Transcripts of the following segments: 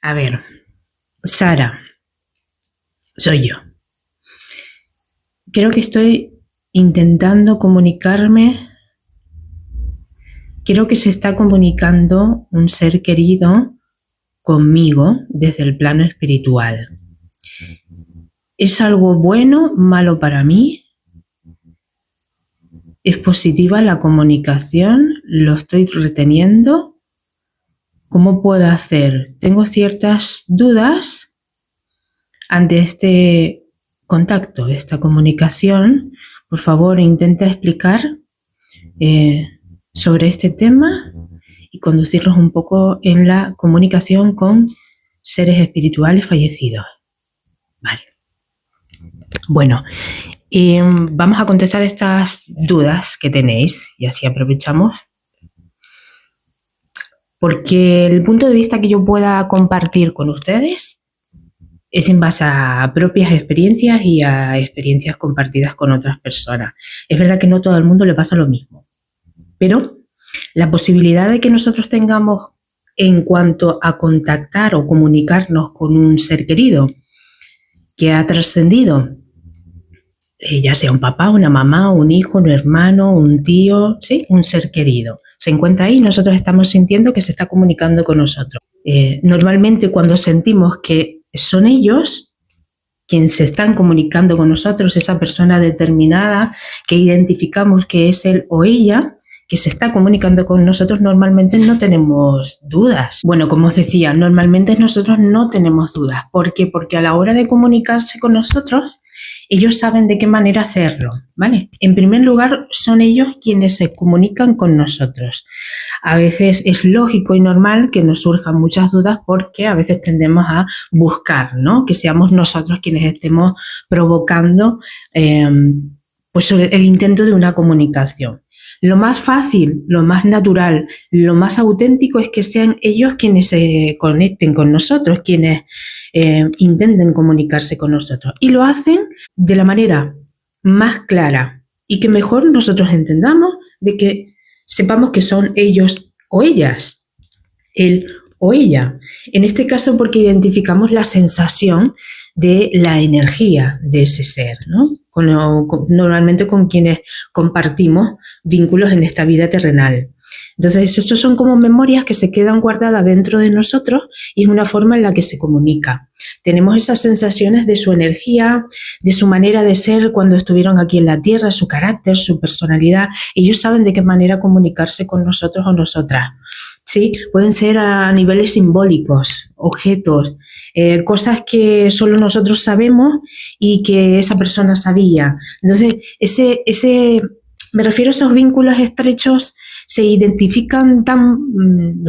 A ver, Sara, soy yo. Creo que estoy intentando comunicarme. Creo que se está comunicando un ser querido conmigo desde el plano espiritual. ¿Es algo bueno, malo para mí? ¿Es positiva la comunicación? ¿Lo estoy reteniendo? ¿Cómo puedo hacer? Tengo ciertas dudas ante este contacto, esta comunicación. Por favor, intenta explicar sobre este tema y conducirnos un poco en la comunicación con seres espirituales fallecidos. Vale. Bueno, vamos a contestar estas dudas que tenéis y así aprovechamos. Porque el punto de vista que yo pueda compartir con ustedes es en base a propias experiencias y a experiencias compartidas con otras personas. Es verdad que no a todo el mundo le pasa lo mismo, pero la posibilidad de que nosotros tengamos en cuanto a contactar o comunicarnos con un ser querido que ha trascendido, ya sea un papá, una mamá, un hijo, un hermano, un tío, ¿sí? Un ser querido. Se encuentra ahí y nosotros estamos sintiendo que se está comunicando con nosotros. Normalmente cuando sentimos que son ellos quienes se están comunicando con nosotros, esa persona determinada que identificamos que es él o ella, que se está comunicando con nosotros, normalmente no tenemos dudas. Bueno, como os decía, normalmente nosotros no tenemos dudas. ¿Por qué? Porque a la hora de comunicarse con nosotros, ellos saben de qué manera hacerlo, ¿vale? En primer lugar, son ellos quienes se comunican con nosotros. A veces es lógico y normal que nos surjan muchas dudas porque a veces tendemos a buscar, ¿no? Que seamos nosotros quienes estemos provocando pues el intento de una comunicación. Lo más fácil, lo más natural, lo más auténtico es que sean ellos quienes se conecten con nosotros, quienes intenten comunicarse con nosotros. Y lo hacen de la manera más clara y que mejor nosotros entendamos, de que sepamos que son ellos o ellas, él o ella. En este caso porque identificamos la sensación de la energía de ese ser, ¿no? Normalmente con quienes compartimos vínculos en esta vida terrenal. Entonces, eso son como memorias que se quedan guardadas dentro de nosotros y es una forma en la que se comunica. Tenemos esas sensaciones de su energía, de su manera de ser cuando estuvieron aquí en la Tierra, su carácter, su personalidad. Ellos saben de qué manera comunicarse con nosotros o nosotras. ¿Sí? Pueden ser a niveles simbólicos, objetos, cosas que solo nosotros sabemos y que esa persona sabía. Entonces, me refiero a esos vínculos estrechos, se identifican tan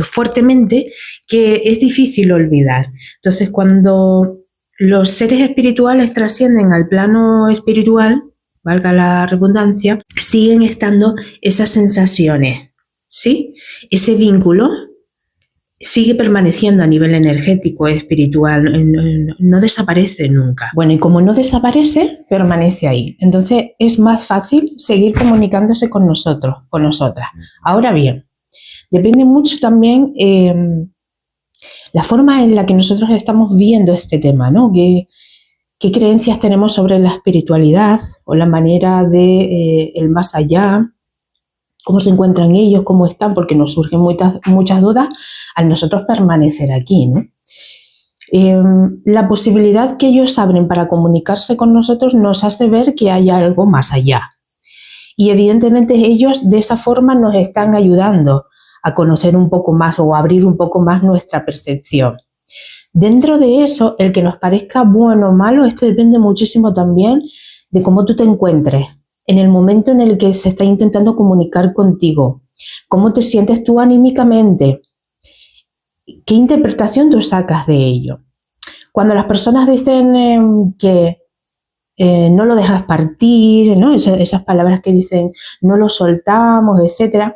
fuertemente que es difícil olvidar. Entonces, cuando los seres espirituales trascienden al plano espiritual, valga la redundancia, siguen estando esas sensaciones, ¿sí? Ese vínculo sigue permaneciendo a nivel energético, espiritual, no desaparece nunca. Bueno, y como no desaparece, permanece ahí. Entonces es más fácil seguir comunicándose con nosotros, con nosotras. Ahora bien, depende mucho también la forma en la que nosotros estamos viendo este tema, ¿no? ¿Qué creencias tenemos sobre la espiritualidad o la manera de el más allá? ¿Cómo se encuentran ellos? ¿Cómo están? Porque nos surgen muchas dudas al nosotros permanecer aquí, ¿no? La posibilidad que ellos abren para comunicarse con nosotros nos hace ver que hay algo más allá. Y evidentemente ellos de esa forma nos están ayudando a conocer un poco más o a abrir un poco más nuestra percepción. Dentro de eso, el que nos parezca bueno o malo, esto depende muchísimo también de cómo tú te encuentres en el momento en el que se está intentando comunicar contigo. ¿Cómo te sientes tú anímicamente? ¿Qué interpretación tú sacas de ello? Cuando las personas dicen que no lo dejas partir, ¿no? Esas palabras que dicen no lo soltamos, etc.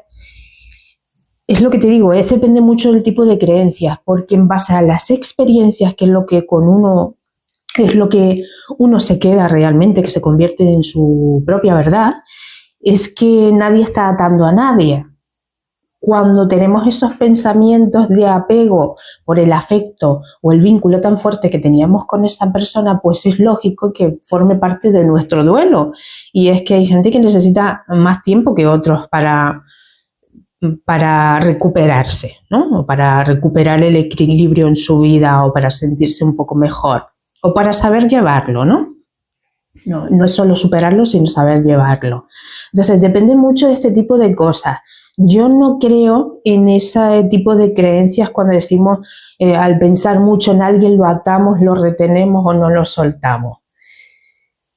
Es lo que te digo, depende mucho del tipo de creencias, porque en base a las experiencias, que es lo que es lo que uno se queda realmente, que se convierte en su propia verdad, es que nadie está atando a nadie. cuando tenemos esos pensamientos de apego por el afecto o el vínculo tan fuerte que teníamos con esa persona, pues es lógico que forme parte de nuestro duelo. Y es que hay gente que necesita más tiempo que otros para recuperarse, ¿no? O para recuperar el equilibrio en su vida o para sentirse un poco mejor o para saber llevarlo, ¿no? No es solo superarlo, sino saber llevarlo. Entonces, depende mucho de este tipo de cosas. Yo no creo en ese tipo de creencias cuando decimos al pensar mucho en alguien lo atamos, lo retenemos o no lo soltamos.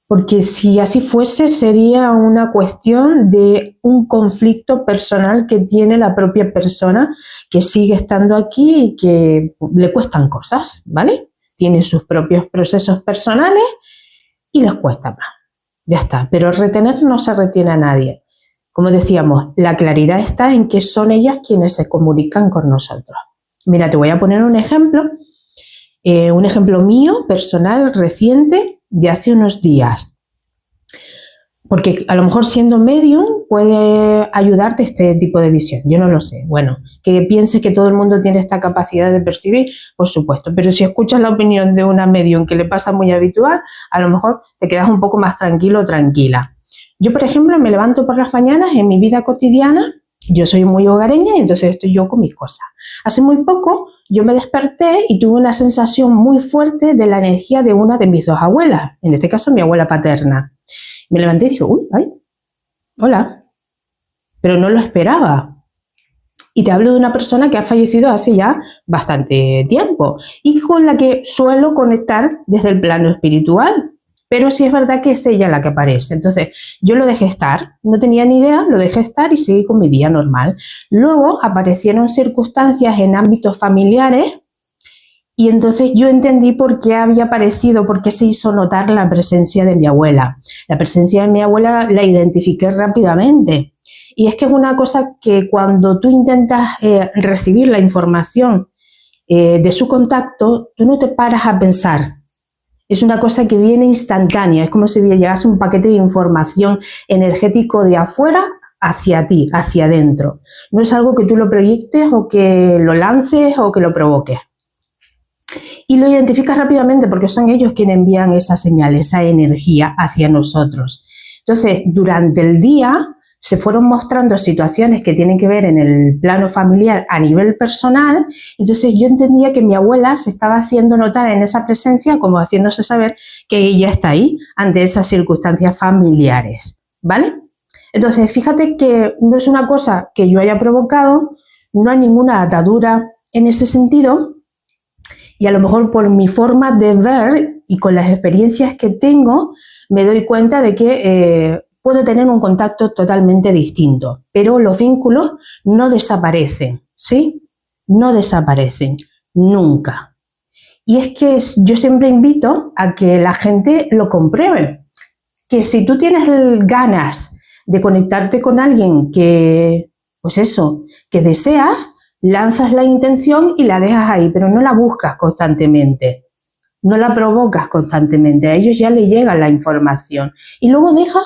Porque si así fuese, sería una cuestión de un conflicto personal que tiene la propia persona que sigue estando aquí y que le cuestan cosas, ¿vale? Tiene sus propios procesos personales y les cuesta más. Ya está, pero retener no se retiene a nadie. Como decíamos, la claridad está en que son ellas quienes se comunican con nosotros. Mira, te voy a poner un ejemplo mío, personal, reciente, de hace unos días. Porque a lo mejor siendo medium puede ayudarte este tipo de visión, yo no lo sé. Bueno, que pienses que todo el mundo tiene esta capacidad de percibir, por supuesto, pero si escuchas la opinión de una medium que le pasa muy habitual, a lo mejor te quedas un poco más tranquilo o tranquila. Yo, por ejemplo, me levanto por las mañanas en mi vida cotidiana, yo soy muy hogareña y entonces estoy yo con mis cosas. Hace muy poco yo me desperté y tuve una sensación muy fuerte de la energía de una de mis dos abuelas, en este caso mi abuela paterna. Me levanté y dije, uy, ay, hola, pero no lo esperaba. Y te hablo de una persona que ha fallecido hace ya bastante tiempo y con la que suelo conectar desde el plano espiritual. Pero sí es verdad que es ella la que aparece. Entonces yo lo dejé estar, no tenía ni idea, lo dejé estar y seguí con mi día normal. Luego aparecieron circunstancias en ámbitos familiares y entonces yo entendí por qué había aparecido, por qué se hizo notar la presencia de mi abuela. La presencia de mi abuela la identifiqué rápidamente. Y es que es una cosa que cuando tú intentas recibir la información de su contacto, tú no te paras a pensar. Es una cosa que viene instantánea, es como si llegase un paquete de información energético de afuera hacia ti, hacia adentro. No es algo que tú lo proyectes o que lo lances o que lo provoques. Y lo identificas rápidamente porque son ellos quienes envían esa señal, esa energía hacia nosotros. Entonces, durante el día se fueron mostrando situaciones que tienen que ver en el plano familiar a nivel personal, entonces yo entendía que mi abuela se estaba haciendo notar en esa presencia, como haciéndose saber que ella está ahí ante esas circunstancias familiares, ¿vale? Entonces, fíjate que no es una cosa que yo haya provocado, no hay ninguna atadura en ese sentido, y a lo mejor por mi forma de ver y con las experiencias que tengo, me doy cuenta de que puedo tener un contacto totalmente distinto, pero los vínculos no desaparecen, ¿sí? No desaparecen, nunca. Y es que yo siempre invito a que la gente lo compruebe, que si tú tienes ganas de conectarte con alguien que, pues eso, que deseas, lanzas la intención y la dejas ahí, pero no la buscas constantemente, no la provocas constantemente, a ellos ya les llega la información y luego deja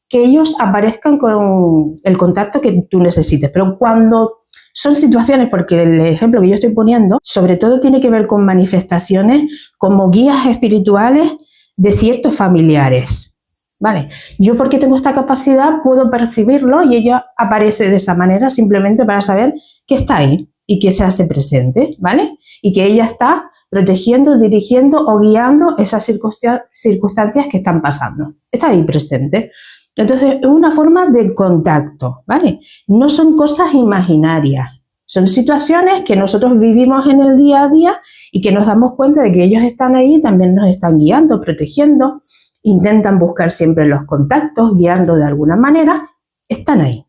que ellos aparezcan con el contacto que tú necesites. Pero cuando son situaciones, porque el ejemplo que yo estoy poniendo, sobre todo tiene que ver con manifestaciones como guías espirituales de ciertos familiares, ¿vale? Yo porque tengo esta capacidad puedo percibirlo y ella aparece de esa manera simplemente para saber que está ahí y que se hace presente, ¿vale? Y que ella está protegiendo, dirigiendo o guiando esas circunstancias que están pasando. Está ahí presente. Entonces, es una forma de contacto, ¿vale? No son cosas imaginarias, son situaciones que nosotros vivimos en el día a día y que nos damos cuenta de que ellos están ahí, también nos están guiando, protegiendo, intentan buscar siempre los contactos, guiando de alguna manera, están ahí.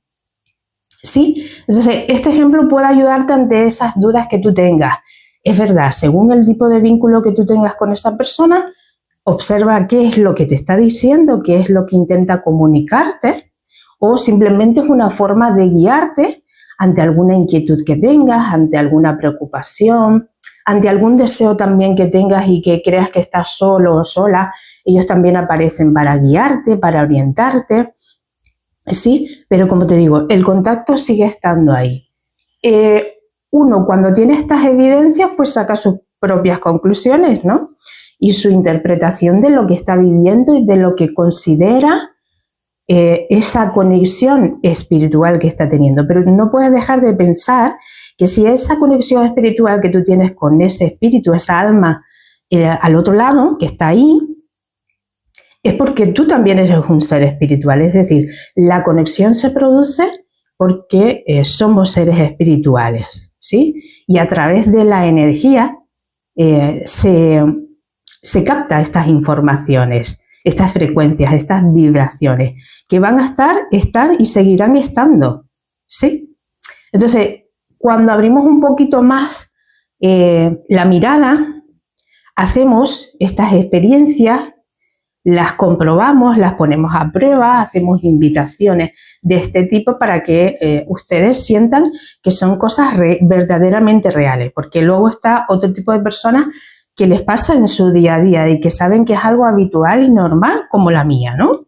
¿Sí? Entonces, este ejemplo puede ayudarte ante esas dudas que tú tengas. Es verdad, según el tipo de vínculo que tú tengas con esa persona, observa qué es lo que te está diciendo, qué es lo que intenta comunicarte, o simplemente es una forma de guiarte ante alguna inquietud que tengas, ante alguna preocupación, ante algún deseo también que tengas y que creas que estás solo o sola. Ellos también aparecen para guiarte, para orientarte, ¿sí? Pero como te digo, el contacto sigue estando ahí. uno cuando tiene estas evidencias pues saca sus propias conclusiones, ¿no? Y su interpretación de lo que está viviendo y de lo que considera esa conexión espiritual que está teniendo. Pero no puedes dejar de pensar que si esa conexión espiritual que tú tienes con ese espíritu, esa alma al otro lado, que está ahí, es porque tú también eres un ser espiritual. Es decir, la conexión se produce porque somos seres espirituales, ¿sí? Y a través de la energía se capta estas informaciones, estas frecuencias, estas vibraciones, que van a estar y seguirán estando, ¿sí? Entonces, cuando abrimos un poquito más la mirada, hacemos estas experiencias, las comprobamos, las ponemos a prueba, hacemos invitaciones de este tipo para que ustedes sientan que son cosas verdaderamente reales, porque luego está otro tipo de personas que les pasa en su día a día y que saben que es algo habitual y normal, como la mía, ¿no?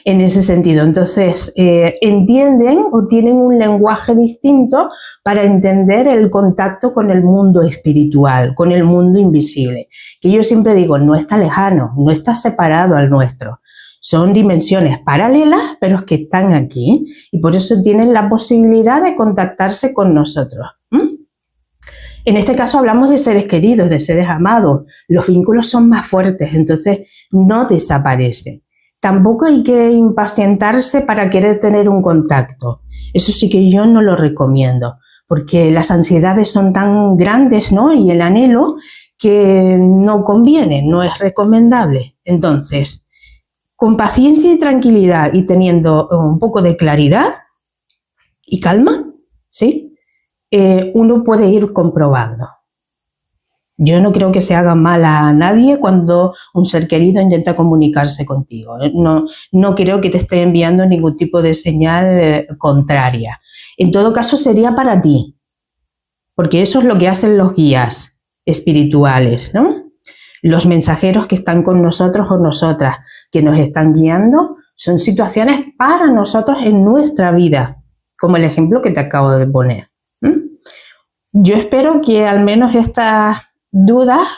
En ese sentido, entonces entienden o tienen un lenguaje distinto para entender el contacto con el mundo espiritual, con el mundo invisible, que yo siempre digo, no está lejano, no está separado al nuestro. Son dimensiones paralelas, pero que están aquí y por eso tienen la posibilidad de contactarse con nosotros. En este caso hablamos de seres queridos, de seres amados. Los vínculos son más fuertes, entonces no desaparecen. Tampoco hay que impacientarse para querer tener un contacto. Eso sí que yo no lo recomiendo, porque las ansiedades son tan grandes, ¿no? Y el anhelo, que no conviene, no es recomendable. Entonces, con paciencia y tranquilidad y teniendo un poco de claridad y calma, ¿sí? Uno puede ir comprobando. Yo no creo que se haga mal a nadie cuando un ser querido intenta comunicarse contigo. No creo que te esté enviando ningún tipo de señal contraria. En todo caso sería para ti, porque eso es lo que hacen los guías espirituales, ¿no? Los mensajeros que están con nosotros o nosotras, que nos están guiando, son situaciones para nosotros en nuestra vida, como el ejemplo que te acabo de poner. Yo espero que al menos estas dudas,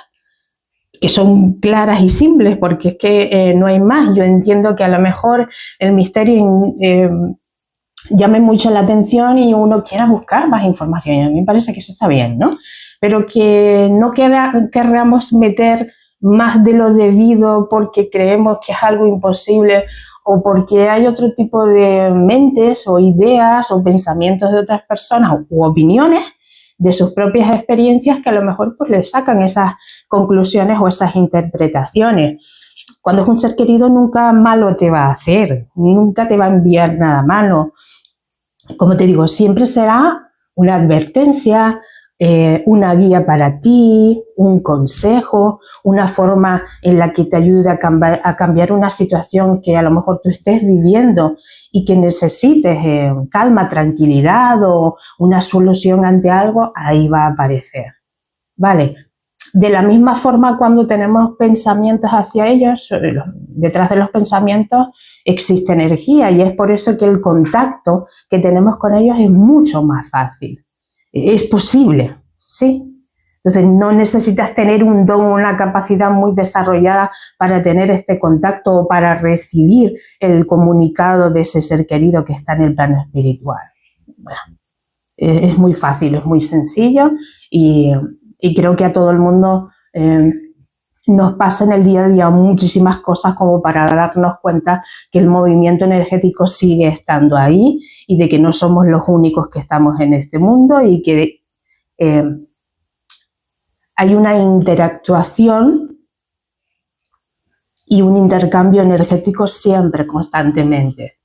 que son claras y simples, porque es que no hay más. Yo entiendo que a lo mejor el misterio llame mucho la atención y uno quiera buscar más información. Y a mí me parece que eso está bien, ¿no? Pero que no querramos meter más de lo debido porque creemos que es algo imposible o porque hay otro tipo de mentes o ideas o pensamientos de otras personas u opiniones de sus propias experiencias que a lo mejor pues le sacan esas conclusiones o esas interpretaciones. Cuando es un ser querido nunca malo te va a hacer, nunca te va a enviar nada malo. Como te digo, siempre será una advertencia, una guía para ti, un consejo, una forma en la que te ayude a cambiar una situación que a lo mejor tú estés viviendo y que necesites calma, tranquilidad o una solución ante algo, ahí va a aparecer. ¿Vale? De la misma forma, cuando tenemos pensamientos hacia ellos, detrás de los pensamientos existe energía y es por eso que el contacto que tenemos con ellos es mucho más fácil. Es posible, ¿sí? Entonces no necesitas tener un don o una capacidad muy desarrollada para tener este contacto o para recibir el comunicado de ese ser querido que está en el plano espiritual. Bueno, es muy fácil, es muy sencillo y creo que a todo el mundo nos pasa en el día a día muchísimas cosas como para darnos cuenta que el movimiento energético sigue estando ahí y de que no somos los únicos que estamos en este mundo y que hay una interactuación y un intercambio energético siempre, constantemente.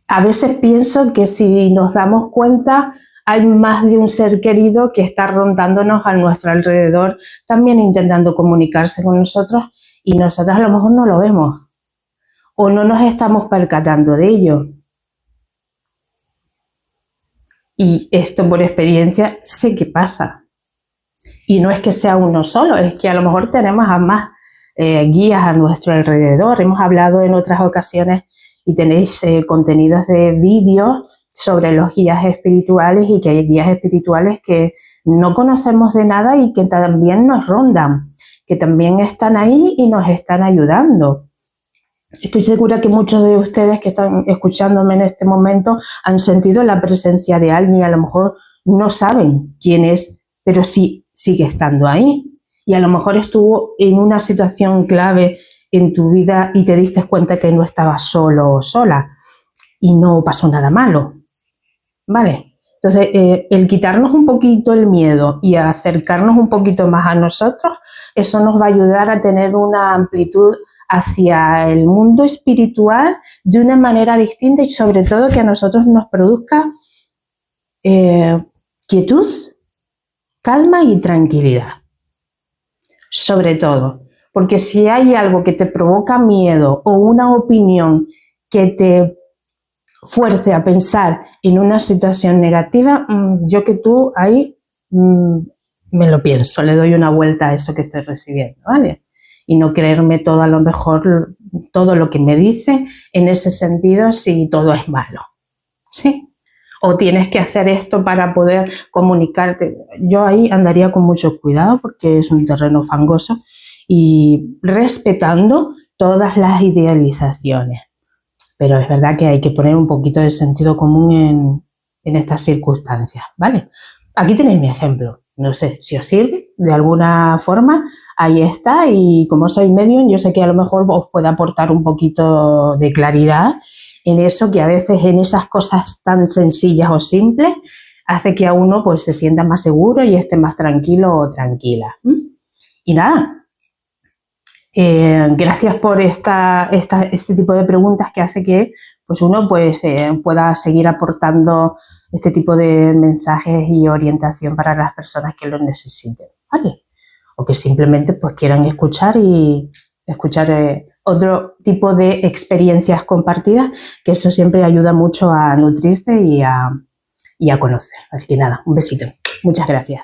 A veces pienso que si nos damos cuenta hay más de un ser querido que está rondándonos a nuestro alrededor, también intentando comunicarse con nosotros y nosotros a lo mejor no lo vemos o no nos estamos percatando de ello. Y esto por experiencia sé que pasa. Y no es que sea uno solo, es que a lo mejor tenemos a más guías a nuestro alrededor. Hemos hablado en otras ocasiones y tenéis contenidos de vídeos sobre los guías espirituales y que hay guías espirituales que no conocemos de nada y que también nos rondan, que también están ahí y nos están ayudando. Estoy segura que muchos de ustedes que están escuchándome en este momento han sentido la presencia de alguien y a lo mejor no saben quién es, pero sí sigue estando ahí. Y a lo mejor estuvo en una situación clave en tu vida y te diste cuenta que no estabas solo o sola y no pasó nada malo, ¿vale? Entonces, el quitarnos un poquito el miedo y acercarnos un poquito más a nosotros, eso nos va a ayudar a tener una amplitud hacia el mundo espiritual de una manera distinta y sobre todo que a nosotros nos produzca quietud, calma y tranquilidad. Sobre todo, porque si hay algo que te provoca miedo o una opinión que te fuerce a pensar en una situación negativa, yo que tú ahí me lo pienso, le doy una vuelta a eso que estoy recibiendo, ¿vale? Y no creerme todo, a lo mejor, todo lo que me dicen en ese sentido si todo es malo, ¿sí? O tienes que hacer esto para poder comunicarte. Yo ahí andaría con mucho cuidado porque es un terreno fangoso y respetando todas las idealizaciones. Pero es verdad que hay que poner un poquito de sentido común en estas circunstancias, ¿vale? Aquí tenéis mi ejemplo. No sé si os sirve de alguna forma. Ahí está. Y como soy medium, yo sé que a lo mejor os puede aportar un poquito de claridad en eso, que a veces en esas cosas tan sencillas o simples hace que a uno pues se sienta más seguro y esté más tranquilo o tranquila. Y nada. Gracias por este tipo de preguntas que hace que pues uno pues, pueda seguir aportando este tipo de mensajes y orientación para las personas que lo necesiten, ¿vale? O que simplemente pues, quieran escuchar otro tipo de experiencias compartidas, que eso siempre ayuda mucho a nutrirse y a conocer. Así que nada, un besito. Muchas gracias.